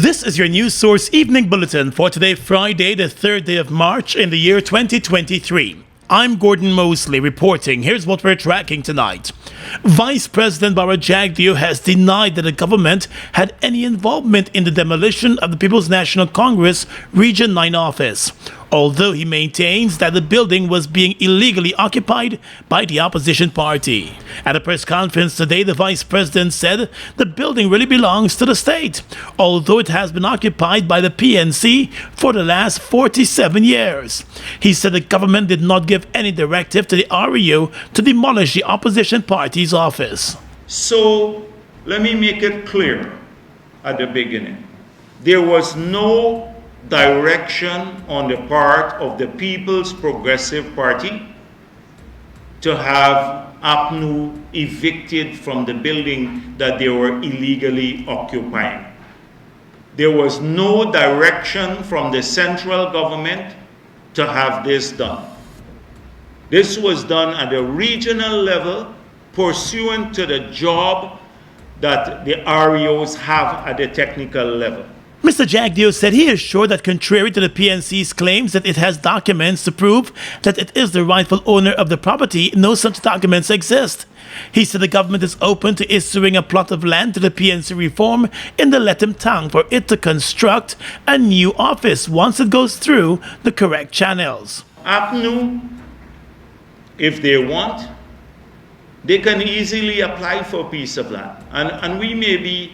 This is your news source evening bulletin for today, Friday, the 3rd day of March in the year 2023. I'm Gordon Mosley reporting. Here's what we're tracking tonight. Vice President Baba Jagdeo has denied that the government had any involvement in the demolition of the People's National Congress Region 9 office, although he maintains that the building was being illegally occupied by the opposition party. At a press conference today, the vice president said the building really belongs to the state, although it has been occupied by the PNC for the last 47 years. He said the government did not give any directive to the REO to demolish the opposition party's office. So, let me make it clear at the beginning. There was no direction on the part of the People's Progressive Party to have APNU evicted from the building that they were illegally occupying. There was no direction from the central government to have this done. This was done at the regional level pursuant to the job that the REOs have at the technical level. Mr. Jagdeo said he is sure that contrary to the PNC's claims that it has documents to prove that it is the rightful owner of the property, no such documents exist. He said the government is open to issuing a plot of land to the PNC reform in the Letem town for it to construct a new office once it goes through the correct channels. APNU, if they want, they can easily apply for a piece of land. And we may be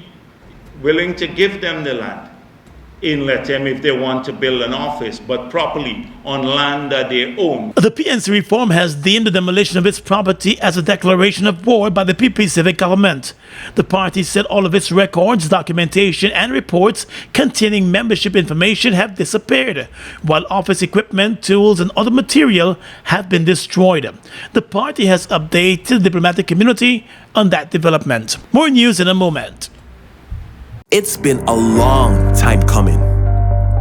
willing to give them the land in Letem if they want to build an office, but properly on land that they own. The PNC reform has deemed the demolition of its property as a declaration of war by the PP civic government. The party said all of its records, documentation, and reports containing membership information have disappeared, while office equipment, tools, and other material have been destroyed. The party has updated the diplomatic community on that development. More news in a moment. It's been a long time coming.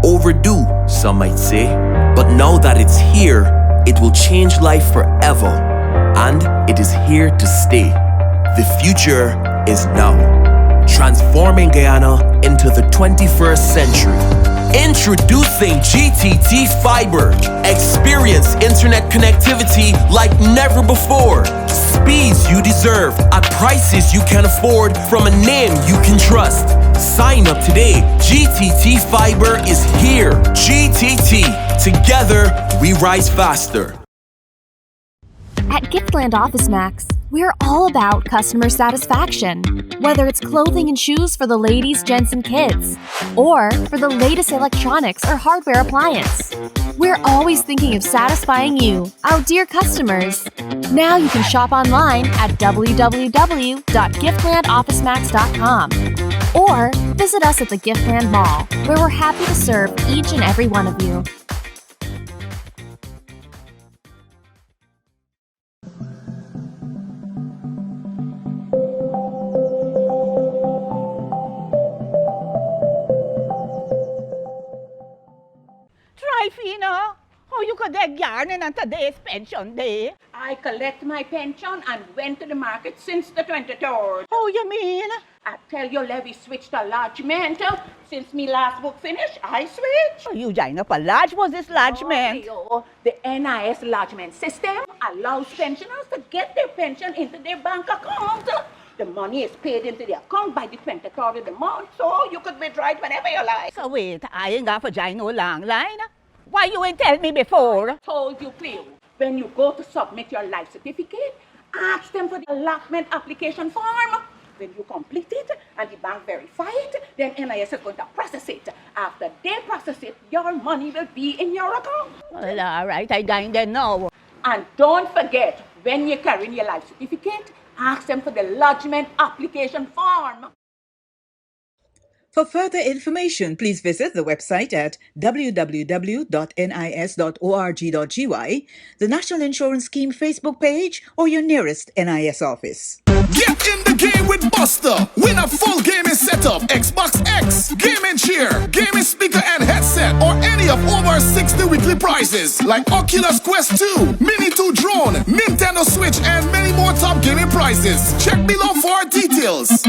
Overdue, some might say. But now that it's here, it will change life forever. And it is here to stay. The future is now. Transforming Guyana into the 21st century. Introducing GTT Fiber. Experience internet connectivity like never before. Speeds you deserve at prices you can afford from a name you can trust. Sign up today. GTT Fiber is here. GTT. Together, we rise faster. At Giftland Office Max, we're all about customer satisfaction. Whether it's clothing and shoes for the ladies, gents, and kids, or for the latest electronics or hardware appliance, we're always thinking of satisfying you, our dear customers. Now you can shop online at www.giftlandofficemax.com or visit us at the Giftland Mall, where we're happy to serve each and every one of you. Fina, how you could get yarning on today's pension day? I collect my pension and went to the market since the 23rd. How you mean? I tell you, Levy switched to lodgement. Since me last book finished, I switched. You join up a lodge, was this lodgement? Oh, the NIS lodgement system allows pensioners to get their pension into their bank account. The money is paid into the account by the 23rd of the month, so you could withdraw it whenever you like. So wait, I ain't got for join no long line. Why you ain't tell me before? I told you, Cleo. When you go to submit your life certificate, ask them for the allotment application form. When you complete it and the bank verify it, then NIS is going to process it. After they process it, your money will be in your account. Well, all right, I going there now. And don't forget, when you're carrying your life certificate, ask them for the lodgement application form. For further information, please visit the website at www.nis.org.gy, the National Insurance Scheme Facebook page, or your nearest NIS office. Get in the game with Buster. Win a full gaming setup, Xbox X, gaming chair, gaming speaker and headset, or any of over 60 weekly prizes like Oculus Quest 2, Mini 2 drone, Nintendo Switch, and many more top gaming prizes. Check below for details.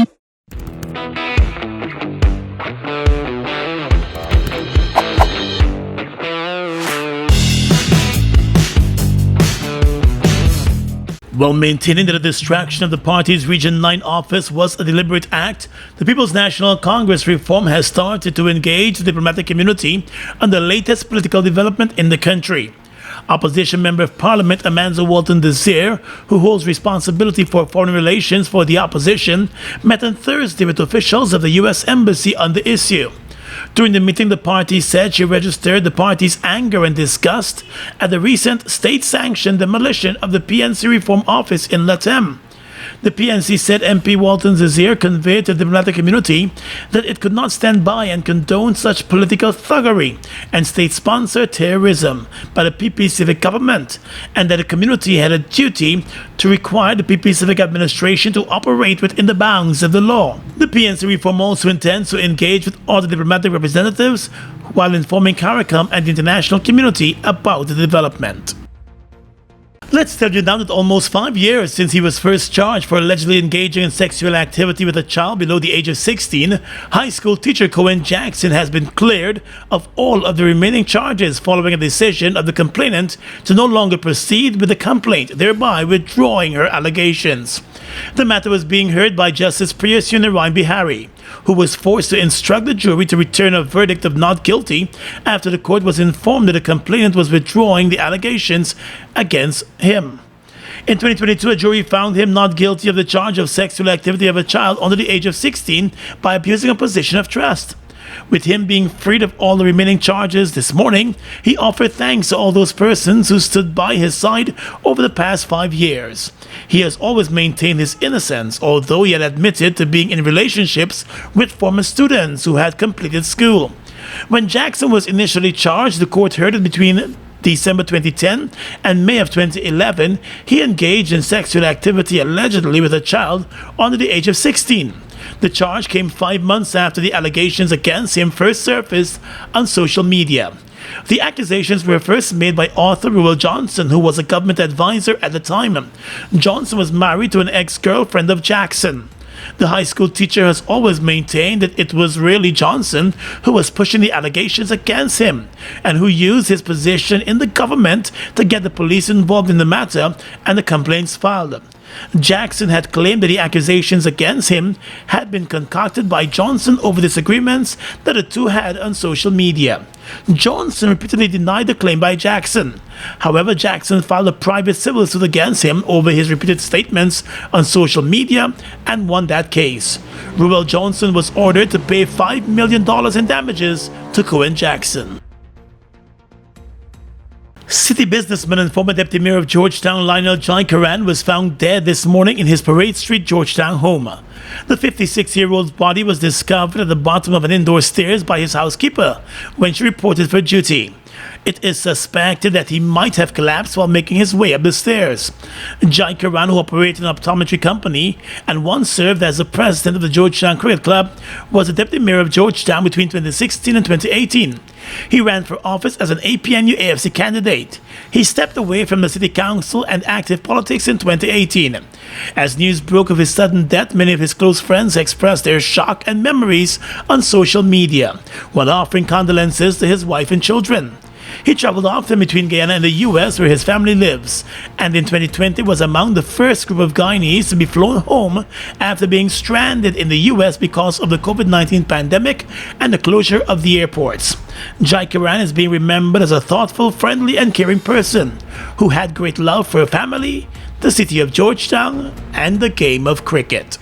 While maintaining that the distraction of the party's Region 9 office was a deliberate act, the People's National Congress reform has started to engage the diplomatic community on the latest political development in the country. Opposition Member of Parliament Amanda Walton Desir, who holds responsibility for foreign relations for the opposition, met on Thursday with officials of the U.S. Embassy on the issue. During the meeting, the party said she registered the party's anger and disgust at the recent state-sanctioned demolition of the PNC Reform Office in Latem. The PNC said MP Walton Desir conveyed to the diplomatic community that it could not stand by and condone such political thuggery and state-sponsored terrorism by the PP Civic government, and that the community had a duty to require the PP Civic administration to operate within the bounds of the law. The PNC Reform also intends to engage with all the diplomatic representatives while informing CARICOM and the international community about the development. Let's tell you now that almost 5 years since he was first charged for allegedly engaging in sexual activity with a child below the age of 16, high school teacher Cohen Jackson has been cleared of all of the remaining charges following a decision of the complainant to no longer proceed with the complaint, thereby withdrawing her allegations. The matter was being heard by Justice Priyasuna Narayan Bihari, who was forced to instruct the jury to return a verdict of not guilty after the court was informed that the complainant was withdrawing the allegations against him. In 2022, a jury found him not guilty of the charge of sexual activity of a child under the age of 16 by abusing a position of trust. With him being freed of all the remaining charges this morning, he offered thanks to all those persons who stood by his side over the past 5 years. He has always maintained his innocence, although he had admitted to being in relationships with former students who had completed school. When Jackson was initially charged, the court heard that between December 2010 and May of 2011, he engaged in sexual activity allegedly with a child under the age of 16. The charge came 5 months after the allegations against him first surfaced on social media. The accusations were first made by author Ruel Johnson, who was a government advisor at the time. Johnson was married to an ex-girlfriend of Jackson. The high school teacher has always maintained that it was really Johnson who was pushing the allegations against him and who used his position in the government to get the police involved in the matter and the complaints filed. Jackson had claimed that the accusations against him had been concocted by Johnson over disagreements that the two had on social media. Johnson repeatedly denied the claim by Jackson. However, Jackson filed a private civil suit against him over his repeated statements on social media and won that case. Ruel Johnson was ordered to pay $5 million in damages to Cohen Jackson. City businessman and former deputy mayor of Georgetown, Lionel Jaikaran, was found dead this morning in his Parade Street, Georgetown home. The 56-year-old's body was discovered at the bottom of an indoor stairs by his housekeeper when she reported for duty. It is suspected that he might have collapsed while making his way up the stairs. Jaikaran, who operated an optometry company and once served as the president of the Georgetown Cricket Club, was the deputy mayor of Georgetown between 2016 and 2018. He ran for office as an APNU AFC candidate. He stepped away from the city council and active politics in 2018. As news broke of his sudden death, many of his close friends expressed their shock and memories on social media, while offering condolences to his wife and children. He traveled often between Guyana and the U.S., where his family lives, and in 2020 was among the first group of Guyanese to be flown home after being stranded in the U.S. because of the COVID-19 pandemic and the closure of the airports. Jaikaran is being remembered as a thoughtful, friendly, and caring person who had great love for family, the city of Georgetown, and the game of cricket.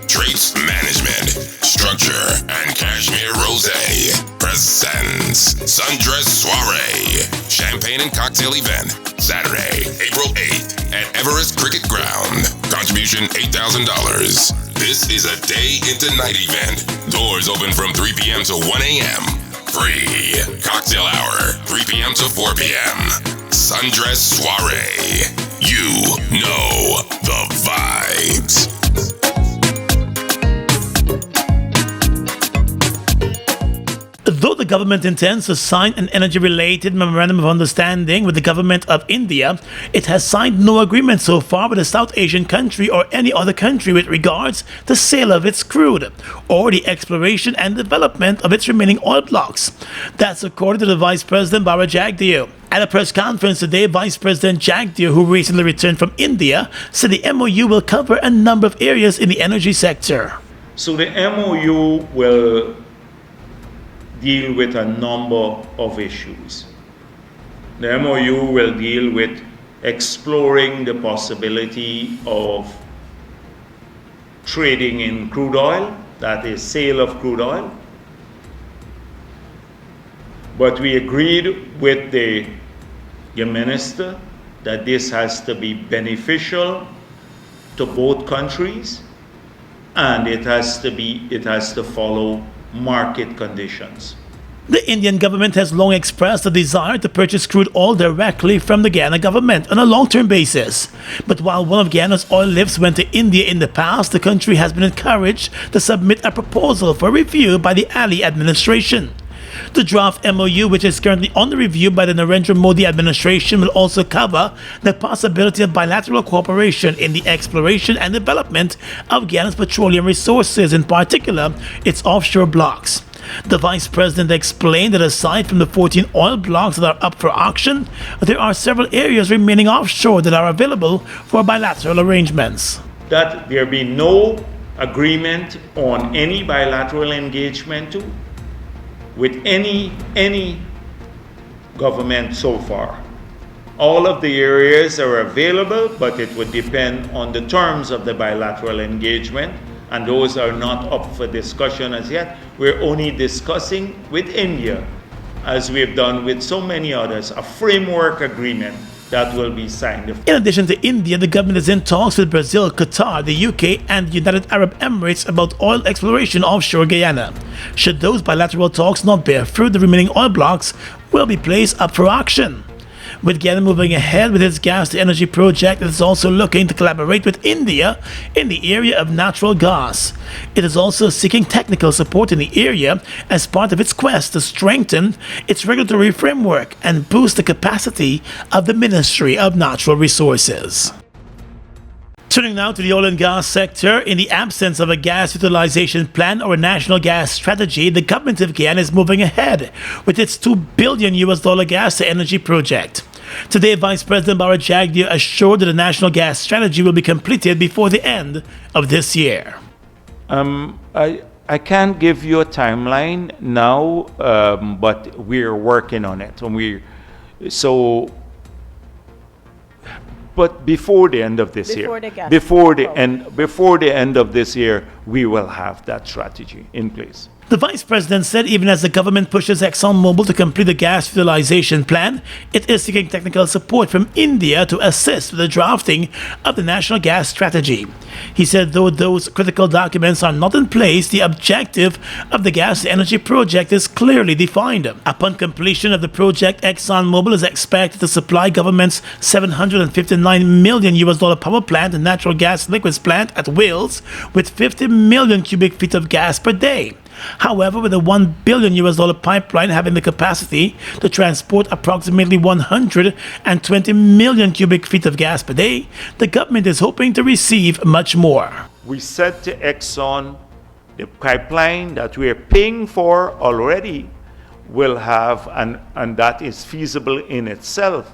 Traits Management, Structure, and Cashmere Rosé presents Sundress Soiree, Champagne and Cocktail Event, Saturday, April 8th at Everest Cricket Ground. Contribution $8,000. This is a day into night event. Doors open from 3 p.m. to 1 a.m. Free. Cocktail hour, 3 p.m. to 4 p.m. Sundress Soiree. You know the vibes. Though the government intends to sign an energy-related memorandum of understanding with the government of India, it has signed no agreement so far with a South Asian country or any other country with regards to the sale of its crude or the exploration and development of its remaining oil blocks. That's according to the Vice President Bara Jagdeo. At a press conference today, Vice President Jagdeo, who recently returned from India, said the MOU will cover a number of areas in the energy sector. So the MOU will deal with a number of issues. The MOU will deal with exploring the possibility of trading in crude oil, that is, sale of crude oil. But we agreed with the minister that this has to be beneficial to both countries, and it has to follow market conditions. The Indian government has long expressed a desire to purchase crude oil directly from the Guyana government on a long-term basis. But while one of Guyana's oil lifts went to India in the past, the country has been encouraged to submit a proposal for review by the Ali administration. The draft MOU, which is currently under review by the Narendra Modi administration, will also cover the possibility of bilateral cooperation in the exploration and development of Guyana's petroleum resources, in particular its offshore blocks. The Vice President explained that aside from the 14 oil blocks that are up for auction, there are several areas remaining offshore that are available for bilateral arrangements. That there be no agreement on any bilateral engagement with any government so far. All of the areas are available, but it would depend on the terms of the bilateral engagement, and those are not up for discussion as yet. We're only discussing with India, as we've done with so many others, a framework agreement that will be signed. In addition to India, the government is in talks with Brazil, Qatar, the UK, and the United Arab Emirates about oil exploration offshore Guyana. Should those bilateral talks not bear fruit, the remaining oil blocks will be placed up for auction. With Guyana moving ahead with its gas-to-energy project, it is also looking to collaborate with India in the area of natural gas. It is also seeking technical support in the area as part of its quest to strengthen its regulatory framework and boost the capacity of the Ministry of Natural Resources. Turning now to the oil and gas sector, in the absence of a gas utilization plan or a national gas strategy, the government of Guyana is moving ahead with its $2 billion gas to energy project. Today, Vice President Bara Jagdeo assured that the national gas strategy will be completed before the end of this year. I can't give you a timeline now, but we're working on it. But before the end of this year, before the end of this year, we will have that strategy in place. The Vice President said even as the government pushes ExxonMobil to complete the gas utilization plan, it is seeking technical support from India to assist with the drafting of the national gas strategy. He said though those critical documents are not in place, the objective of the gas energy project is clearly defined. Upon completion of the project, ExxonMobil is expected to supply government's $759 million power plant and natural gas liquids plant at Wales with 50 million cubic feet of gas per day. However, with a $1 billion pipeline having the capacity to transport approximately 120 million cubic feet of gas per day, the government is hoping to receive much more. We said to Exxon, the pipeline that we are paying for already will have, and that is feasible in itself,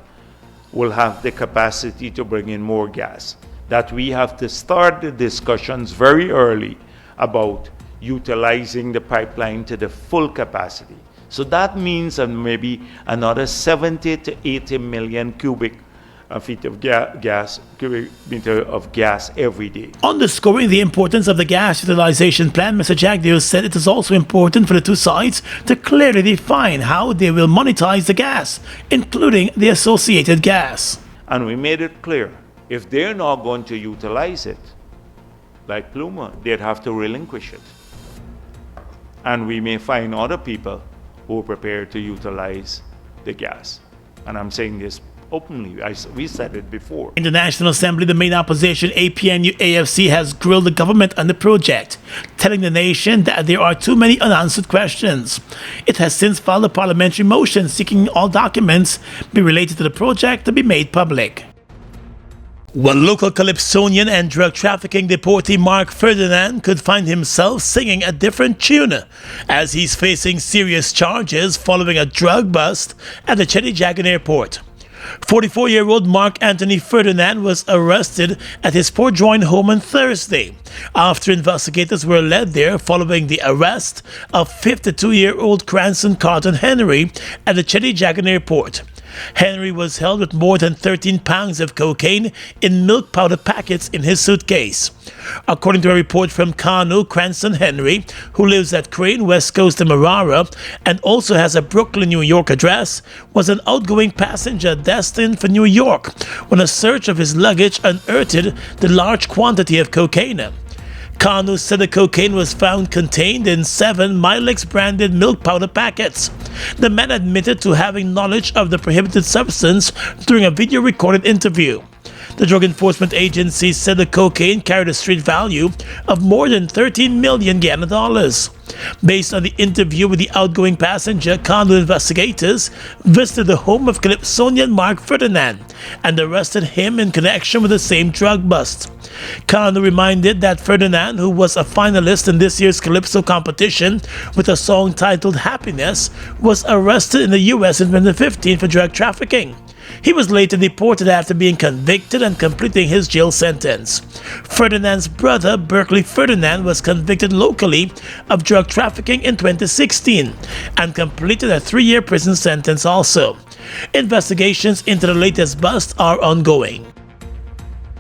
will have the capacity to bring in more gas. That we have to start the discussions very early about utilizing the pipeline to the full capacity. So that means maybe another 70 to 80 million cubic feet of cubic meter of gas every day. Underscoring the importance of the gas utilization plan, Mr. Jagdeo said it is also important for the two sides to clearly define how they will monetize the gas, including the associated gas. And we made it clear, if they're not going to utilize it, like Pluma, they'd have to relinquish it. And we may find other people who are prepared to utilize the gas. And I'm saying this openly. We said it before. In the National Assembly, the main opposition, APNU-AFC, has grilled the government on the project, telling the nation that there are too many unanswered questions. It has since filed a parliamentary motion seeking all documents be related to the project to be made public. One local Calypsonian and drug trafficking deportee Mark Ferdinand could find himself singing a different tune as he's facing serious charges following a drug bust at the Cheddi-Jagan airport. 44-year-old Mark Anthony Ferdinand was arrested at his Port Join home on Thursday after investigators were led there following the arrest of 52-year-old Cranston Carlton Henry at the Cheddi-Jagan airport. Henry was held with more than 13 pounds of cocaine in milk powder packets in his suitcase. According to a report from Kanu, Cranston Henry, who lives at Crane, West Coast of Marara, and also has a Brooklyn, New York address, was an outgoing passenger destined for New York when a search of his luggage unearthed the large quantity of cocaine. Kanu said the cocaine was found contained in 7 Milex branded milk powder packets. The man admitted to having knowledge of the prohibited substance during a video recorded interview. The Drug Enforcement Agency said the cocaine carried a street value of more than 13 million Guyana dollars. Based on the interview with the outgoing passenger, Kanu investigators visited the home of Calypsonian Mark Ferdinand and arrested him in connection with the same drug bust. Kanu reminded that Ferdinand, who was a finalist in this year's Calypso competition with a song titled Happiness, was arrested in the US in 2015 for drug trafficking. He was later deported after being convicted and completing his jail sentence. Ferdinand's brother, Berkeley Ferdinand, was convicted locally of drug trafficking in 2016 and completed a 3-year prison sentence also. Investigations into the latest bust are ongoing.